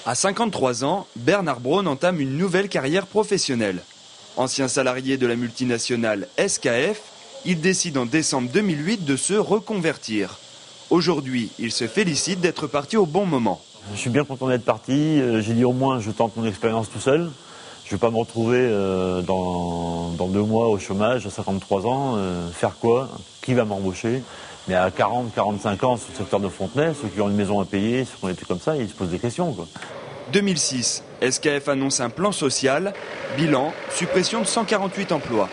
À 53 ans, Bernard Braun entame une nouvelle carrière professionnelle. Ancien salarié de la multinationale SKF, il décide en décembre 2008 de se reconvertir. Aujourd'hui, il se félicite d'être parti au bon moment. Je suis bien content d'être parti. J'ai dit au moins je tente mon expérience tout seul. Je ne vais pas me retrouver dans 2 mois au chômage à 53 ans. Faire quoi? Qui va m'embaucher? Mais à 40, 45 ans, sur le secteur de Fontenay, ceux qui ont une maison à payer, ceux qui ont été comme ça, ils se posent des questions, quoi. 2006, SKF annonce un plan social. Bilan, suppression de 148 emplois.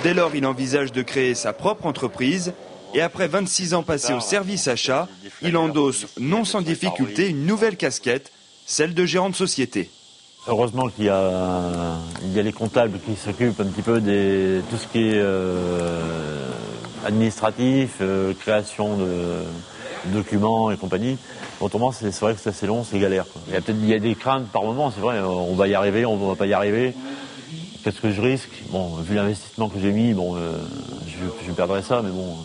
Dès lors, il envisage de créer sa propre entreprise. Et après 26 ans passés au service achat, il endosse, non sans difficulté, une nouvelle casquette, celle de gérant de société. Heureusement qu'il y a les comptables qui s'occupent un petit peu de tout ce qui est administratif, création de documents et compagnie. Autrement, c'est vrai que c'est assez long, c'est galère, quoi. Il y a des craintes par moment, c'est vrai, on va y arriver, on va pas y arriver. Qu'est-ce que je risque? Bon, vu l'investissement que j'ai mis, bon, je perdrai ça, mais bon.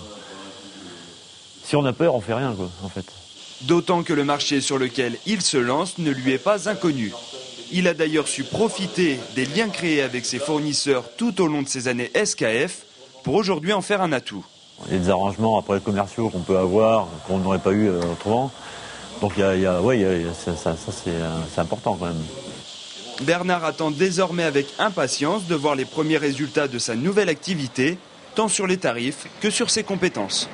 Si on a peur, on fait rien, quoi, en fait. D'autant que le marché sur lequel il se lance ne lui est pas inconnu. Il a d'ailleurs su profiter des liens créés avec ses fournisseurs tout au long de ses années SKF pour aujourd'hui en faire un atout. Il y a des arrangements après commerciaux qu'on peut avoir, qu'on n'aurait pas eu autrement. Donc ça c'est important quand même. Bernard attend désormais avec impatience de voir les premiers résultats de sa nouvelle activité, tant sur les tarifs que sur ses compétences.